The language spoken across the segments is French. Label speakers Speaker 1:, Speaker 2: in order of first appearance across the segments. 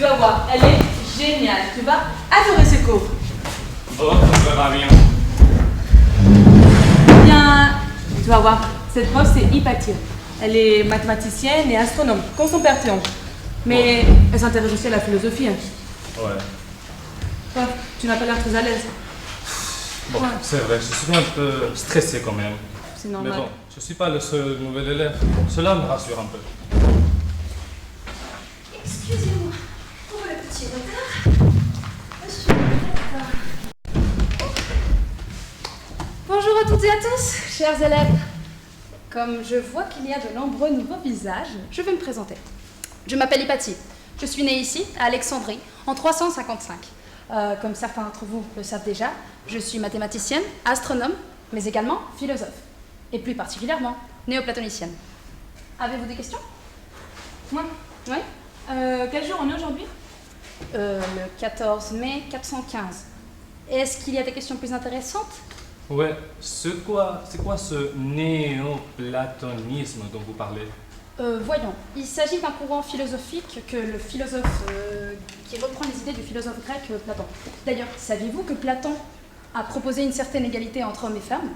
Speaker 1: Tu vas voir, elle est géniale. Tu vas adorer ce cours.
Speaker 2: Oh, ça verra bien.
Speaker 1: Bien, tu vas voir, cette prof c'est Hypatia. Elle est mathématicienne et astronome, comme son père Théon. Mais elle s'intéresse aussi à la philosophie. Hein.
Speaker 2: Ouais.
Speaker 1: Prof, tu n'as pas l'air très à l'aise.
Speaker 2: Bon, ouais. C'est vrai, je suis un peu stressé quand même.
Speaker 1: C'est normal.
Speaker 2: Mais bon, je ne suis pas le seul nouvel élève. Cela me rassure un peu.
Speaker 3: Excusez-moi pour le petit retard. Monsieur le directeur.
Speaker 4: Bonjour à toutes et à tous, chers élèves. Comme je vois qu'il y a de nombreux nouveaux visages, je vais me présenter. Je m'appelle Hypatie. Je suis née ici, à Alexandrie, en 355. Comme certains d'entre vous le savent déjà, je suis mathématicienne, astronome, mais également philosophe. Et plus particulièrement, néoplatonicienne. Avez-vous des questions?
Speaker 1: Moi?
Speaker 4: Oui?
Speaker 1: Quel jour on est aujourd'hui?
Speaker 4: Le 14 mai 415. Est-ce qu'il y a des questions plus intéressantes?
Speaker 2: Ouais, c'est quoi ce néoplatonisme dont vous parlez?
Speaker 4: Voyons, il s'agit d'un courant philosophique que le philosophe qui reprend les idées du philosophe grec Platon. D'ailleurs, saviez-vous que Platon a proposé une certaine égalité entre hommes et femmes?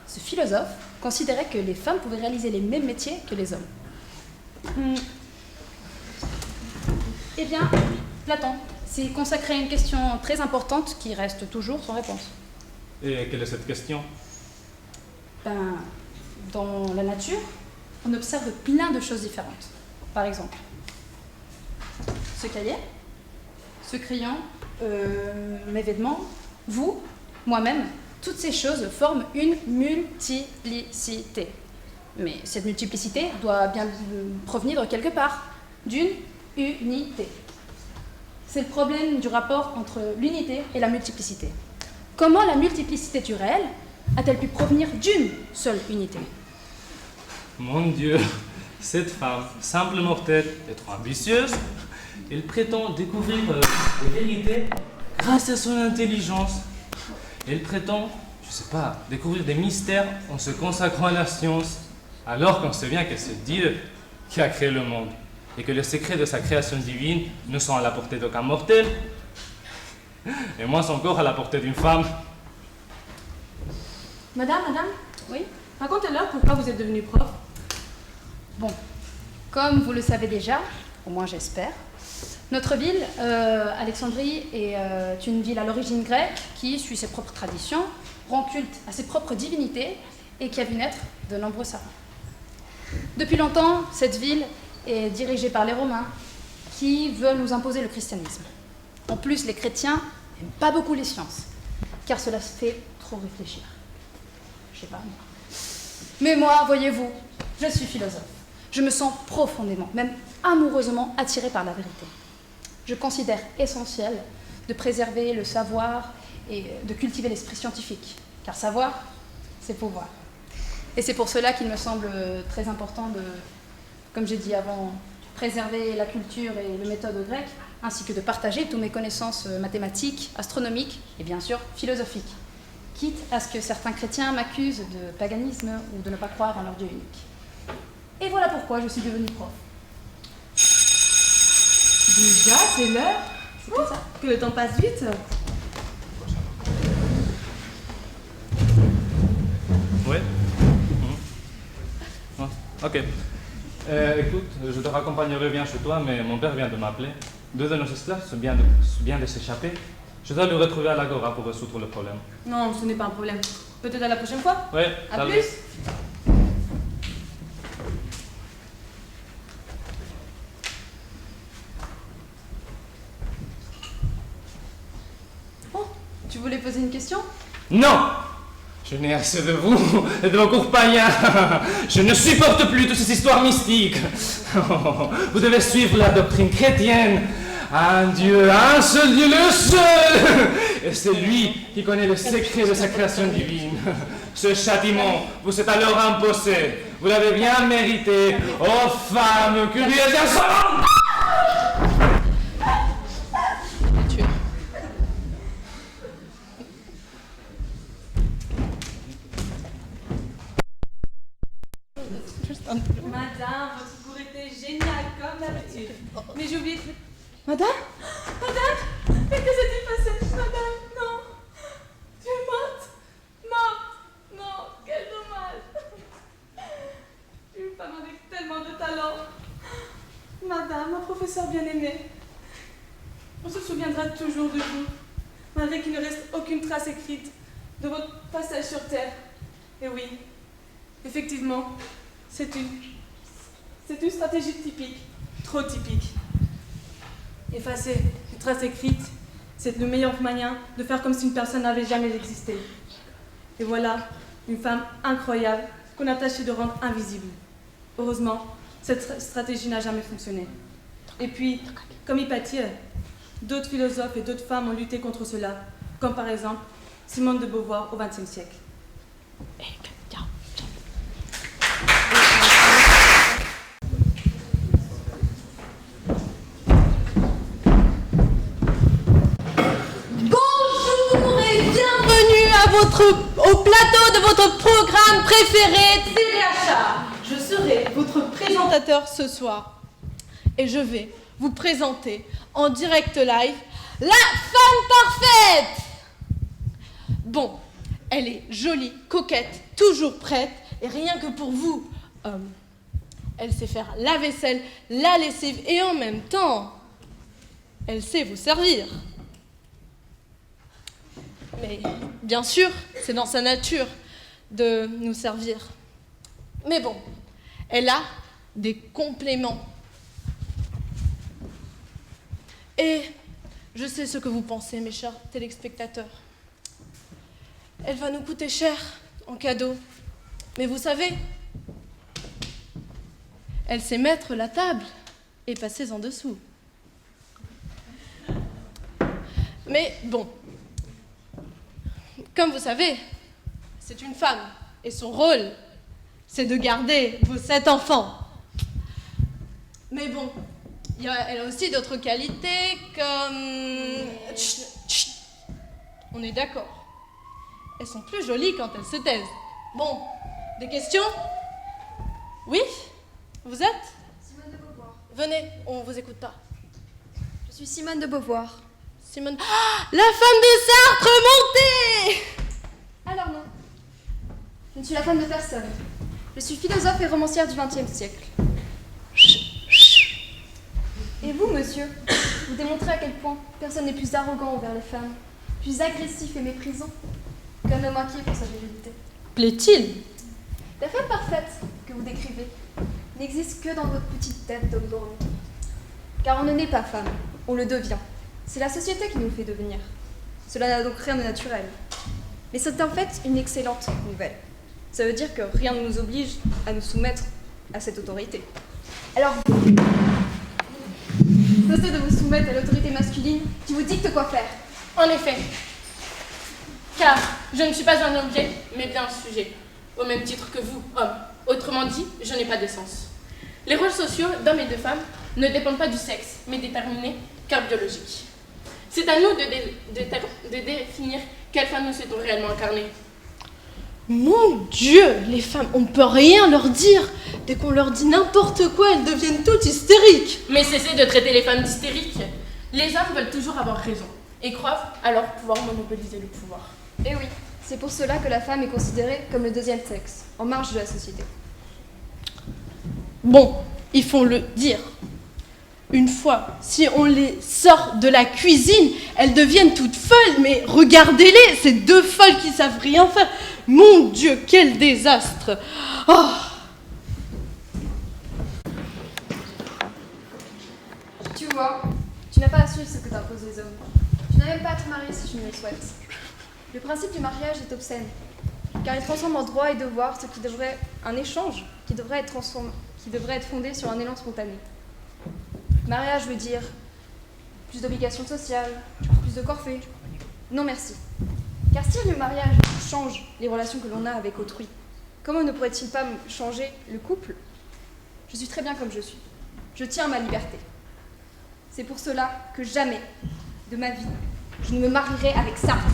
Speaker 4: Ce philosophe considérait que les femmes pouvaient réaliser les mêmes métiers que les hommes. Eh bien, Platon s'est consacré à une question très importante qui reste toujours sans réponse.
Speaker 2: Et quelle est cette question?
Speaker 4: Dans la nature, on observe plein de choses différentes. Par exemple, ce cahier, ce crayon, mes vêtements, vous, moi-même, toutes ces choses forment une multiplicité. Mais cette multiplicité doit bien provenir de quelque part, d'une unité. C'est le problème du rapport entre l'unité et la multiplicité. Comment la multiplicité du réel a-t-elle pu provenir d'une seule unité?
Speaker 2: Mon Dieu, cette femme, simple mortelle, est trop ambitieuse. Elle prétend découvrir les vérités grâce à son intelligence. Elle prétend, je sais pas, découvrir des mystères en se consacrant à la science, alors qu'on sait bien que c'est Dieu qui a créé le monde et que les secrets de sa création divine ne sont à la portée d'aucun mortel, et moins encore à la portée d'une femme.
Speaker 1: Madame?
Speaker 4: Oui?
Speaker 1: Racontez-leur pourquoi vous êtes devenue prof.
Speaker 4: Bon, comme vous le savez déjà, au moins j'espère, notre ville, Alexandrie, est une ville à l'origine grecque qui suit ses propres traditions, rend culte à ses propres divinités et qui a vu naître de nombreux savants. Depuis longtemps, cette ville est dirigée par les Romains qui veulent nous imposer le christianisme. En plus, les chrétiens n'aiment pas beaucoup les sciences, car cela se fait trop réfléchir. Je sais pas, moi. Mais moi, voyez-vous, je suis philosophe. Je me sens profondément, même amoureusement attirée par la vérité. Je considère essentiel de préserver le savoir et de cultiver l'esprit scientifique, car savoir, c'est pouvoir. Et c'est pour cela qu'il me semble très important de, comme j'ai dit avant, préserver la culture et les méthodes grecques, ainsi que de partager toutes mes connaissances mathématiques, astronomiques et bien sûr philosophiques, quitte à ce que certains chrétiens m'accusent de paganisme ou de ne pas croire en leur Dieu unique. Et voilà pourquoi je suis devenue prof.
Speaker 1: Déjà, c'est l'heure. C'est comme ça que le temps passe vite.
Speaker 2: Ouais. Ok. Écoute, je te raccompagnerai bien chez toi, mais mon père vient de m'appeler. Deux de nos esclaves viennent de s'échapper. Je dois le retrouver à l'agora pour résoudre le problème.
Speaker 1: Non, ce n'est pas un problème. Peut-être à la prochaine fois.
Speaker 2: Ouais,
Speaker 1: À plus.
Speaker 4: Oh, tu voulais poser une question?
Speaker 2: Non! Je n'ai assez de vous et de vos cours païens. Je ne supporte plus toutes ces histoires mystiques. Vous devez suivre la doctrine chrétienne. Un Dieu, un seul Dieu, le seul. Et c'est lui qui connaît le secret de sa création divine. Ce châtiment vous est alors imposé. Vous l'avez bien mérité. Oh femme curieuse et insolente!
Speaker 1: Madame, votre cours était génial, comme d'habitude. Mais j'ai oublié de... Madame? Madame? Mais que s'est-il passé? Madame, non. Tu es morte? Morte? Non, quel dommage. Une femme avec tellement de talent. Madame, ma professeure bien-aimée, on se souviendra toujours de vous, malgré qu'il ne reste aucune trace écrite de votre passage sur Terre. Et oui, effectivement, c'est une stratégie typique, trop typique. Effacer une trace écrite, c'est le meilleur moyen de faire comme si une personne n'avait jamais existé. Et voilà, une femme incroyable qu'on a tâché de rendre invisible. Heureusement, cette stratégie n'a jamais fonctionné. Et puis, comme Hypatie, d'autres philosophes et d'autres femmes ont lutté contre cela, comme par exemple Simone de Beauvoir au XXe siècle.
Speaker 5: Bonjour et bienvenue au plateau de votre programme préféré TDHA. Je serai votre présentateur ce soir et je vais vous présenter en direct live la femme parfaite. Bon, elle est jolie, coquette, toujours prête et rien que pour vous, elle sait faire la vaisselle, la lessive et en même temps, elle sait vous servir. Mais bien sûr, c'est dans sa nature de nous servir. Mais bon, elle a des compléments. Et je sais ce que vous pensez, mes chers téléspectateurs. Elle va nous coûter cher en cadeau. Mais vous savez, elle sait mettre la table et passer en dessous. Mais bon, comme vous savez, c'est une femme et son rôle, c'est de garder vos 7 enfants. Mais bon, elle a aussi d'autres qualités comme... Chut, chut. On est d'accord. Elles sont plus jolies quand elles se taisent. Bon, des questions? Oui? Vous êtes?
Speaker 4: Simone de Beauvoir.
Speaker 5: Venez, on vous écoute pas.
Speaker 4: Je suis Simone de Beauvoir.
Speaker 5: Simone... Ah, la femme de Sartre, montez!
Speaker 4: Alors non. Je ne suis la femme de personne. Je suis philosophe et romancière du XXe siècle. Et vous, monsieur, vous démontrez à quel point personne n'est plus arrogant envers les femmes, plus agressif et méprisant qu'un homme inquiet pour sa virilité.
Speaker 5: Plaît-il?
Speaker 4: La femme parfaite que vous décrivez n'existe que dans votre petite tête d'homme dormi. Car on ne naît pas femme, on le devient. C'est la société qui nous fait devenir. Cela n'a donc rien de naturel. Mais c'est en fait une excellente nouvelle. Ça veut dire que rien ne nous oblige à nous soumettre à cette autorité. Alors, cessez de vous soumettre à l'autorité masculine qui vous dicte quoi faire.
Speaker 6: En effet, car je ne suis pas un objet, mais bien un sujet, au même titre que vous, homme. Autrement dit, je n'ai pas d'essence. Les rôles sociaux d'hommes et de femmes ne dépendent pas du sexe, mais déterminés car biologiques. C'est à nous de définir quelle femme nous souhaitons réellement incarner.
Speaker 5: Mon Dieu, les femmes, on ne peut rien leur dire. Dès qu'on leur dit n'importe quoi, elles deviennent toutes hystériques.
Speaker 6: Mais cessez de traiter les femmes d'hystériques. Les hommes veulent toujours avoir raison et croient alors pouvoir monopoliser le pouvoir.
Speaker 4: Et oui, c'est pour cela que la femme est considérée comme le deuxième sexe, en marge de la société.
Speaker 5: Bon, il faut le dire. Une fois, si on les sort de la cuisine, elles deviennent toutes folles, mais regardez-les, ces 2 folles qui savent rien faire. Mon Dieu, quel désastre! Oh.
Speaker 4: Tu vois, tu n'as pas à suivre ce que t'imposent les hommes. Tu n'as même pas à te marier si tu ne le souhaites. Le principe du mariage est obscène, car il transforme en droit et devoir ce qui devrait un échange qui devrait être fondé sur un élan spontané. Mariage veut dire plus d'obligations sociales, plus de corvées. Non merci. Car si le mariage change les relations que l'on a avec autrui, comment ne pourrait-il pas changer le couple? Je suis très bien comme je suis. Je tiens à ma liberté. C'est pour cela que jamais de ma vie, je ne me marierai avec Sartre.